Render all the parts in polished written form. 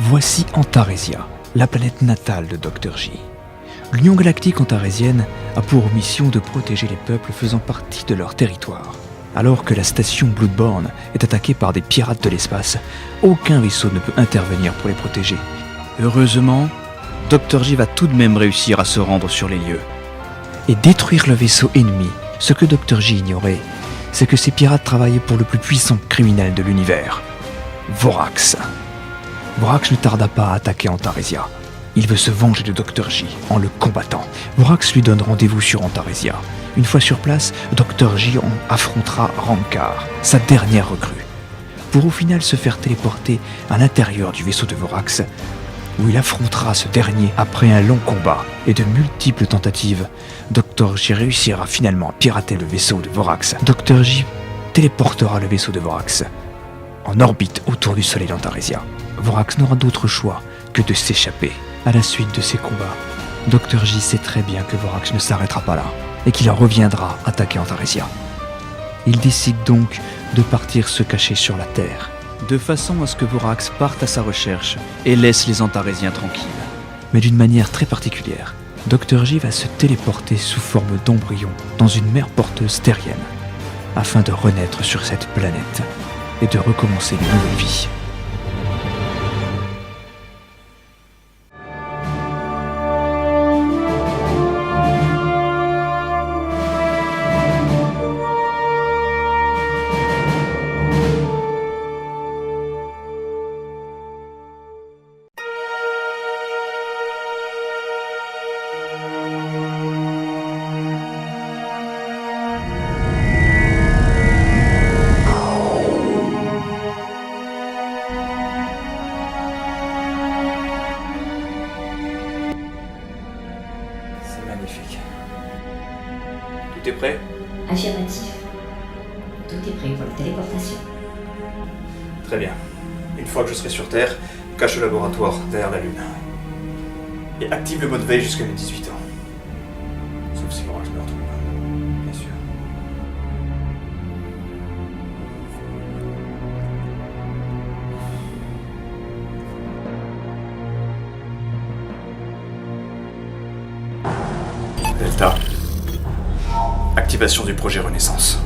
Voici Antaresia, la planète natale de Dr. J. L'Union Galactique Antarésienne a pour mission de protéger les peuples faisant partie de leur territoire. Alors que la station Bloodborne est attaquée par des pirates de l'espace, aucun vaisseau ne peut intervenir pour les protéger. Heureusement, Dr. J va tout de même réussir à se rendre sur les lieux et détruire le vaisseau ennemi. Ce que Dr. J ignorait, c'est que ces pirates travaillaient pour le plus puissant criminel de l'univers, Vorax. Vorax ne tarda pas à attaquer Antaresia. Il veut se venger de Dr. J en le combattant. Vorax lui donne rendez-vous sur Antaresia. Une fois sur place, Dr. J affrontera Rancor, sa dernière recrue, pour au final se faire téléporter à l'intérieur du vaisseau de Vorax, où il affrontera ce dernier après un long combat et de multiples tentatives. Dr. J réussira finalement à pirater le vaisseau de Vorax. Dr. J téléportera le vaisseau de Vorax en orbite autour du soleil d'Antaresia. Vorax n'aura d'autre choix que de s'échapper. À la suite de ces combats, Dr. J sait très bien que Vorax ne s'arrêtera pas là et qu'il reviendra attaquer Antaresia. Il décide donc de partir se cacher sur la Terre, de façon à ce que Vorax parte à sa recherche et laisse les Antarésiens tranquilles. Mais d'une manière très particulière, Dr. J va se téléporter sous forme d'embryon dans une mer porteuse terrienne, afin de renaître sur cette planète et de recommencer une nouvelle vie. Magnifique. Tout est prêt ? Affirmatif. Tout est prêt pour la téléportation. Très bien. Une fois que je serai sur Terre, cache le laboratoire derrière la Lune. Et active le mode veille jusqu'à mes 18 ans. Sauf si Vorax me retrouve. Bien sûr. Delta. Activation du projet Renaissance.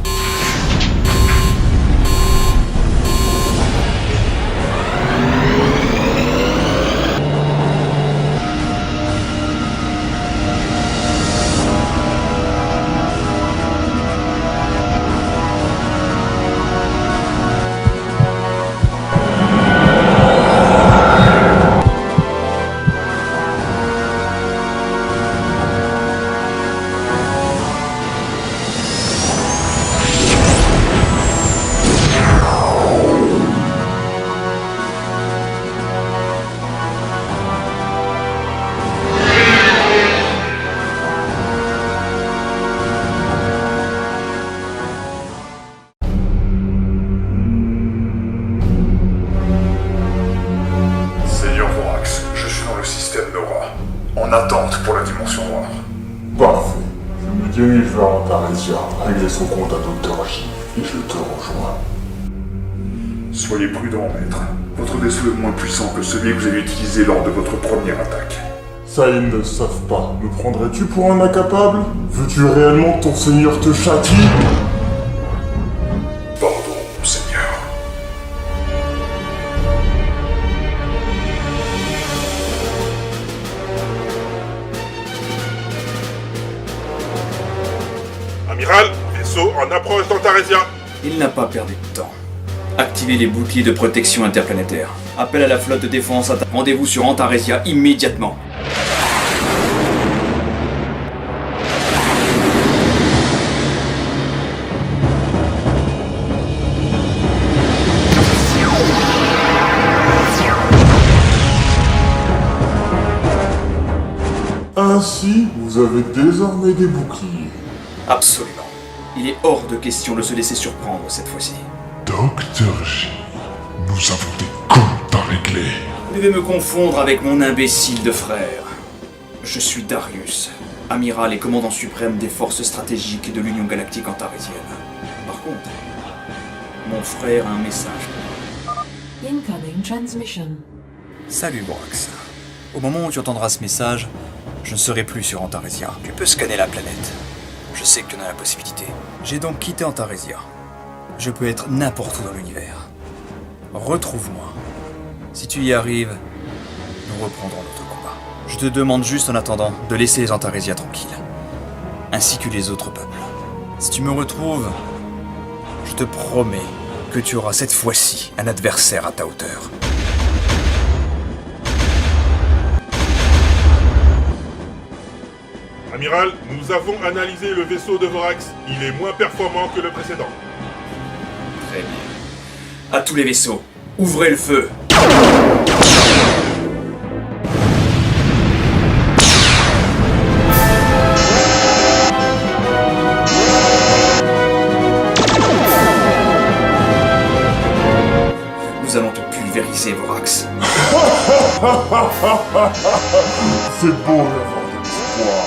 En attente pour la dimension noire. Parfait. Je me dirige vers Antaresia, régler son compte à Dr. J, et je te rejoins. Soyez prudent, maître. Votre vaisseau est moins puissant que celui que vous avez utilisé lors de votre première attaque. Ça, ils ne le savent pas. Me prendrais-tu pour un incapable? Veux-tu réellement que ton seigneur te châtie? Pardon, seigneur. Amiral, vaisseau en approche d'Antaresia. Il n'a pas perdu de temps. Activez les boucliers de protection interplanétaire. Appel à la flotte de défense. Rendez-vous sur Antaresia immédiatement. Ainsi, vous avez désormais des boucliers. Absolument. Il est hors de question de se laisser surprendre cette fois-ci. Dr. J, nous avons des comptes à régler. Vous devez me confondre avec mon imbécile de frère. Je suis Darius, amiral et commandant suprême des forces stratégiques de l'Union Galactique Antarésienne. Par contre, mon frère a un message. Incoming transmission. Salut Borax. Au moment où tu entendras ce message, je ne serai plus sur Antaresia. Tu peux scanner la planète. Je sais que tu en as la possibilité. J'ai donc quitté Antaresia. Je peux être n'importe où dans l'univers. Retrouve-moi. Si tu y arrives, nous reprendrons notre combat. Je te demande juste en attendant de laisser les Antaresia tranquilles, ainsi que les autres peuples. Si tu me retrouves, je te promets que tu auras cette fois-ci un adversaire à ta hauteur. Amiral, nous avons analysé le vaisseau de Vorax. Il est moins performant que le précédent. Très bien. À tous les vaisseaux, ouvrez le feu. Nous allons te pulvériser, Vorax. C'est beau d'avoir de l'espoir.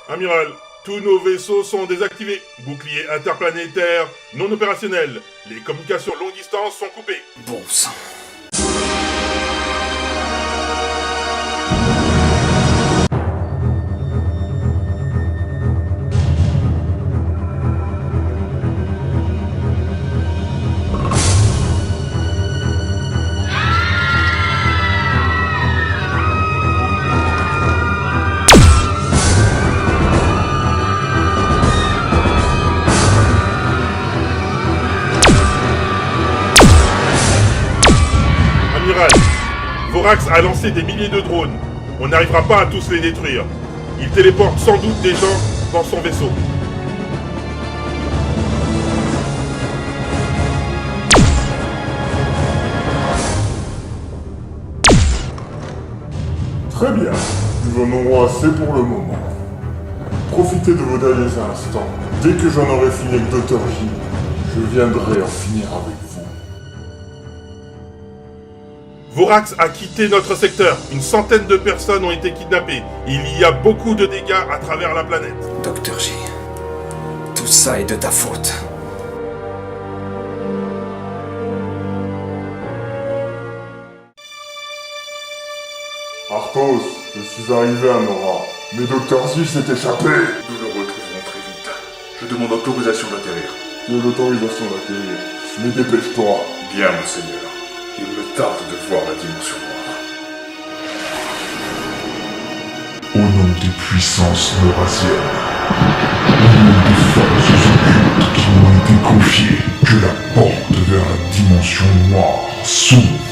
Amiral, tous nos vaisseaux sont désactivés. Bouclier interplanétaire non opérationnel. Les communications longue distance sont coupées. Bon sang. Amiral, Vorax a lancé des milliers de drones. On n'arrivera pas à tous les détruire. Il téléporte sans doute des gens dans son vaisseau. Très bien, nous en aurons assez pour le moment. Profitez de vos derniers instants. Dès que j'en aurai fini avec Dr. J, je viendrai en finir avec vous. Vorax a quitté notre secteur. Une centaine de personnes ont été kidnappées. Il y a beaucoup de dégâts à travers la planète. Dr. J, tout ça est de ta faute. Arthos, je suis arrivé à Nora, mais Dr. J s'est échappé. Nous le retrouverons très vite. Je demande autorisation d'atterrir. Tu as l'autorisation d'atterrir, mais dépêche-toi. Bien, monseigneur. Il me tarde de voir la dimension noire. Au nom des puissances eurasiennes, au nom des forces occultes qui m'ont été confiées, que la porte vers la dimension noire s'ouvre.